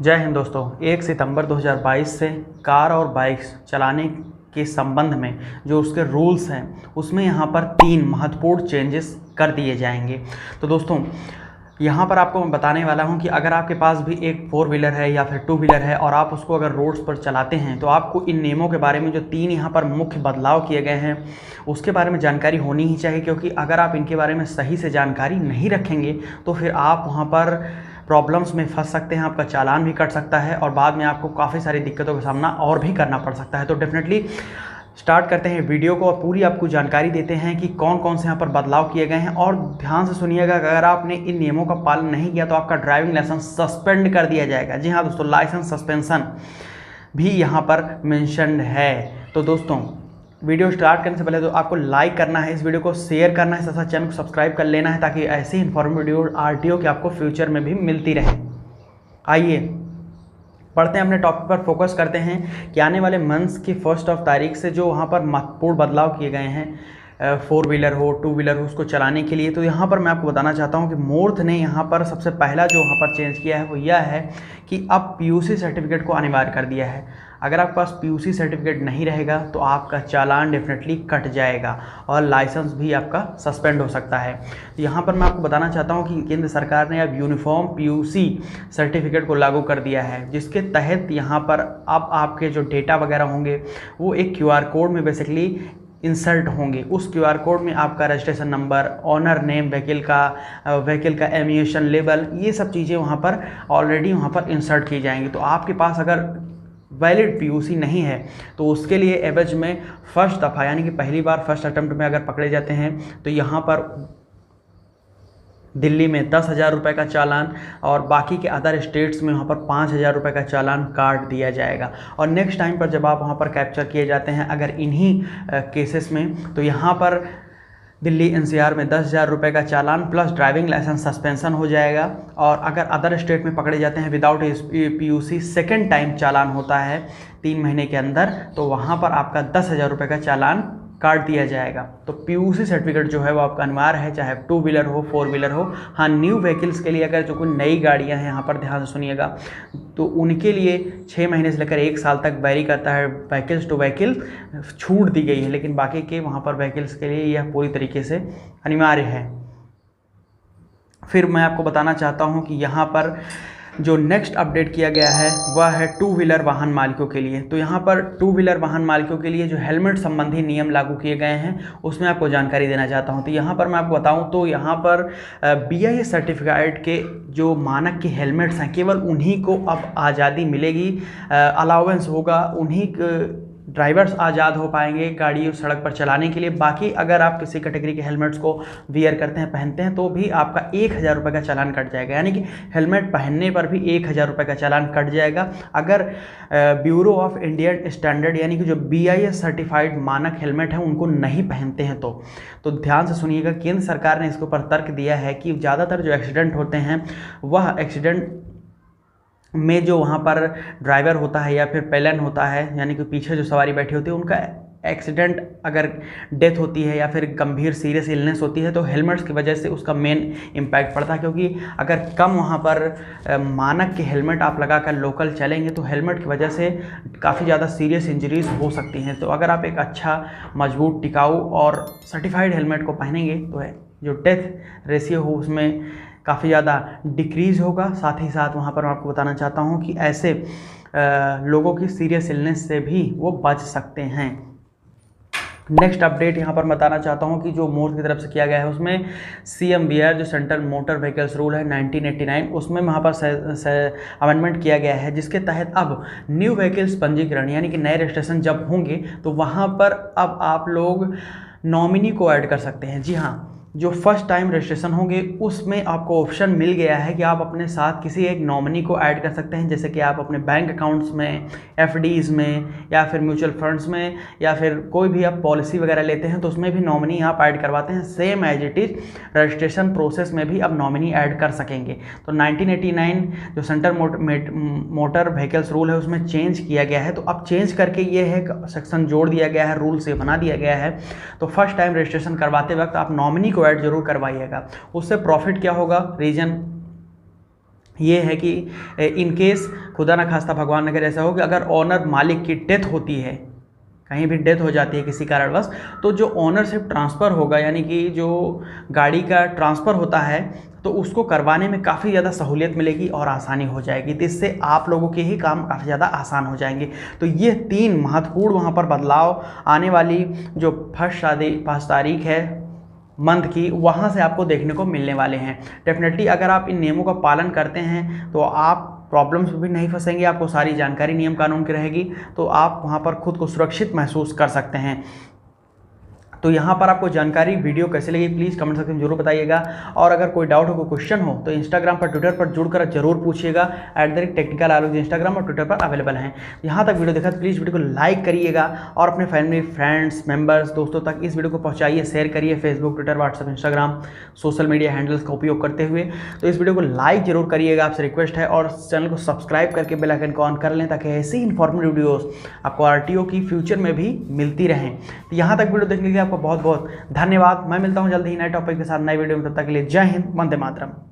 जय हिंद दोस्तों। 1 सितंबर 2022 से कार और बाइक्स चलाने के संबंध में जो उसके रूल्स हैं उसमें यहाँ पर 3 महत्वपूर्ण चेंजेस कर दिए जाएंगे। तो दोस्तों यहाँ पर आपको मैं बताने वाला हूँ कि अगर आपके पास भी एक 4 व्हीलर है या फिर 2 व्हीलर है और आप उसको अगर रोड्स पर चलाते हैं तो आपको इन नियमों के बारे में जो 3 यहाँ पर मुख्य बदलाव किए गए हैं उसके बारे में जानकारी होनी ही चाहिए, क्योंकि अगर आप इनके बारे में सही से जानकारी नहीं रखेंगे तो फिर आप वहाँ पर प्रॉब्लम्स में फंस सकते हैं, आपका चालान भी कट सकता है और बाद में आपको काफ़ी सारी दिक्कतों का सामना और भी करना पड़ सकता है। तो डेफिनेटली स्टार्ट करते हैं वीडियो को और पूरी आपको जानकारी देते हैं कि कौन कौन से यहाँ पर बदलाव किए गए हैं। और ध्यान से सुनिएगा, अगर आपने इन नियमों का पालन नहीं किया तो आपका ड्राइविंग लाइसेंस सस्पेंड कर दिया जाएगा। जी हाँ दोस्तों, लाइसेंस सस्पेंशन भी यहाँ पर मेंशन्ड है। तो दोस्तों वीडियो स्टार्ट करने से पहले तो आपको लाइक करना है, इस वीडियो को शेयर करना है, साथ साथ चैनल को सब्सक्राइब कर लेना है ताकि ऐसी इन्फॉर्मेटिव वीडियो आरटीओ की आपको फ्यूचर में भी मिलती रहे। आइए पढ़ते हैं, अपने टॉपिक पर फोकस करते हैं कि आने वाले मंथ्स की 1 तारीख से जो वहाँ पर महत्वपूर्ण बदलाव किए गए हैं 4 व्हीलर हो 2 व्हीलर हो उसको चलाने के लिए। तो यहाँ पर मैं आपको बताना चाहता हूँ कि मोर्थ ने यहाँ पर सबसे पहला जो वहाँ पर चेंज किया है वो यह है कि अब पीयूसी सर्टिफिकेट को अनिवार्य कर दिया है। अगर आपके पास पीयूसी सर्टिफिकेट नहीं रहेगा तो आपका चालान डेफिनेटली कट जाएगा और लाइसेंस भी आपका सस्पेंड हो सकता है। तो यहाँ पर मैं आपको बताना चाहता हूँ कि केंद्र सरकार ने अब यूनिफॉर्म पीयूसी सर्टिफिकेट को लागू कर दिया है, जिसके तहत यहाँ पर अब आपके जो डेटा वगैरह होंगे वो एक QR कोड में बेसिकली इंसर्ट होंगे। उस QR कोड में आपका registration number, owner name, vehicle का एमिएशन लेवल, ये सब चीज़ें वहाँ पर ऑलरेडी वहाँ पर इंसर्ट की जाएंगी। तो आपके पास अगर वैलिड पीयूसी नहीं है तो उसके लिए एवज में फर्स्ट दफ़ा यानी कि पहली बार फर्स्ट अटेम्प्ट में अगर पकड़े जाते हैं तो यहाँ पर दिल्ली में 10,000 रुपये का चालान और बाकी के अदर स्टेट्स में वहाँ पर 5,000 रुपये का चालान काट दिया जाएगा। और नेक्स्ट टाइम पर जब आप वहाँ पर कैप्चर किए जाते हैं अगर इन्हीं केसेस में, तो यहाँ पर दिल्ली NCR में 10,000 रुपये का चालान प्लस ड्राइविंग लाइसेंस सस्पेंशन हो जाएगा। और अगर अदर स्टेट में पकड़े जाते हैं विदाउट पीयूसी, सेकेंड टाइम चालान होता है 3 महीने के अंदर, तो वहाँ पर आपका 10,000 रुपये का चालान काट दिया जाएगा। तो पीयूसी सर्टिफिकेट जो है वो आपका अनिवार्य है, चाहे 2 व्हीलर हो 4 व्हीलर हो। हाँ, न्यू व्हीकल्स के लिए अगर जो कोई नई गाड़ियाँ हैं, यहाँ पर ध्यान से सुनिएगा, तो उनके लिए 6 महीने से लेकर 1 साल तक वेरी करता है, व्हीकल्स टू व्हीकल छूट दी गई है, लेकिन बाकी के वहाँ पर व्हीकल्स के लिए यह पूरी तरीके से अनिवार्य है। फिर मैं आपको बताना चाहता हूँ कि यहाँ पर जो नेक्स्ट अपडेट किया गया है वह है 2 व्हीलर वाहन मालिकों के लिए। तो यहाँ पर 2 व्हीलर वाहन मालिकों के लिए जो हेलमेट संबंधी नियम लागू किए गए हैं उसमें आपको जानकारी देना चाहता हूँ। तो यहाँ पर मैं आपको बताऊँ तो यहाँ पर BIS सर्टिफिकेट के जो मानक के हेलमेट्स हैं केवल उन्हीं को अब आज़ादी मिलेगी, अलाउंस होगा, उन्हीं ड्राइवर्स आज़ाद हो पाएंगे गाड़ी सड़क पर चलाने के लिए। बाकी अगर आप किसी कैटेगरी के हेलमेट्स को वियर करते हैं, पहनते हैं, तो भी आपका 1,000 रुपये का चालान कट जाएगा, यानी कि हेलमेट पहनने पर भी 1,000 रुपये का चालान कट जाएगा अगर ब्यूरो ऑफ इंडियन स्टैंडर्ड यानी कि जो BIS सर्टिफाइड मानक हेलमेट है उनको नहीं पहनते हैं। तो ध्यान से सुनिएगा, केंद्र सरकार ने इसके ऊपर तर्क दिया है कि ज़्यादातर जो एक्सीडेंट होते हैं वह एक्सीडेंट में जो वहाँ पर ड्राइवर होता है या फिर पेलन होता है यानी कि पीछे जो सवारी बैठी होती है उनका एक्सीडेंट अगर डेथ होती है या फिर गंभीर सीरियस इलनेस होती है तो हेलमेट्स की वजह से उसका मेन इम्पैक्ट पड़ता है। क्योंकि अगर कम वहाँ पर मानक के हेलमेट आप लगाकर लोकल चलेंगे तो हेलमेट की वजह से काफ़ी ज़्यादा सीरियस इंजरीज हो सकती हैं। तो अगर आप एक अच्छा मजबूत टिकाऊ और सर्टिफाइड हेलमेट को पहनेंगे तो जो डेथ रेशियो हो उसमें काफ़ी ज़्यादा डिक्रीज़ होगा। साथ ही साथ वहाँ पर मैं आपको बताना चाहता हूँ कि ऐसे लोगों की सीरियस इलनेस से भी वो बच सकते हैं। नेक्स्ट अपडेट यहाँ पर बताना चाहता हूँ कि जो मोर्थ की तरफ से किया गया है उसमें CMVR जो सेंट्रल मोटर व्हीकल्स रूल है 1989 उसमें वहाँ पर अमेंडमेंट किया गया है, जिसके तहत अब न्यू व्हीकल्स पंजीकरण यानी कि नए रजिस्ट्रेशन जब होंगे तो वहाँ पर अब आप लोग नॉमिनी को ऐड कर सकते हैं। जी हाँ, जो फर्स्ट टाइम रजिस्ट्रेशन होंगे उसमें आपको ऑप्शन मिल गया है कि आप अपने साथ किसी एक नॉमिनी को ऐड कर सकते हैं, जैसे कि आप अपने बैंक अकाउंट्स में, FDs में या फिर म्यूचुअल फंड्स में या फिर कोई भी आप पॉलिसी वगैरह लेते हैं तो उसमें भी नॉमिनी आप ऐड करवाते हैं। Same as it is registration process में भी अब नॉमिनी ऐड कर सकेंगे। तो 1989 जो सेंट्रल मोटर व्हीकल्स रूल है उसमें चेंज किया गया है। तो अब चेंज करके ये है सेक्शन जोड़ दिया गया है, रूल से बना दिया गया है। तो फर्स्ट टाइम रजिस्ट्रेशन करवाते वक्त आप नॉमिनी को ऐड जरूर करवाइएगा। उससे प्रॉफिट क्या होगा, रीजन ये है कि इन केस खुदा ना खास्ता भगवान न करे ऐसा हो कि अगर ऑनर मालिक की डेथ होती है, कहीं भी डेथ हो जाती है किसी कारणवश, तो जो ओनरशिप ट्रांसफ़र होगा, यानी कि जो गाड़ी का ट्रांसफ़र होता है, तो उसको करवाने में काफ़ी ज़्यादा सहूलियत मिलेगी और आसानी हो जाएगी। तो इससे आप लोगों के ही काम काफ़ी ज़्यादा आसान हो जाएंगे। तो ये 3 महत्वपूर्ण वहाँ पर बदलाव आने वाली जो फर्स्ट तारीख है मंथ की, वहाँ से आपको देखने को मिलने वाले हैं। डेफिनेटली अगर आप इन नियमों का पालन करते हैं तो आप प्रॉब्लम्स में भी नहीं फंसेंगे, आपको सारी जानकारी नियम कानून की रहेगी, तो आप वहाँ पर खुद को सुरक्षित महसूस कर सकते हैं। तो यहाँ पर आपको जानकारी वीडियो कैसे लगी प्लीज़ कमेंट सेक्शन में जरूर बताइएगा। और अगर कोई डाउट हो, कोई क्वेश्चन हो, तो इंस्टाग्राम पर ट्विटर पर जुड़कर जरूर पूछिएगा। @टेक्निकल आलोक इंस्टाग्राम और ट्विटर पर अवेलेबल हैं। यहाँ तक वीडियो देखा तो प्लीज़ वीडियो को लाइक करिएगा और अपने फैमिली, फ्रेंड्स, मेंबर्स, दोस्तों तक इस वीडियो को पहुँचाइए, शेयर करिए। Facebook, Twitter, WhatsApp, Instagram social media handles का उपयोग करते हुए। तो इस वीडियो को लाइक जरूर करिएगा, आपसे रिक्वेस्ट है, और चैनल को सब्सक्राइब करके बेल आइकन को ऑन कर लें ताकि ऐसी इंफॉर्मेटिव वीडियोस आपको RTO की फ्यूचर में भी मिलती रहें। तो यहाँ तक वीडियो देखने के लिए आपको बहुत बहुत धन्यवाद। मैं मिलता हूँ जल्द ही नए टॉपिक के साथ, नए वीडियो में। तब तक के लिए जय हिंद, वंदे मातरम।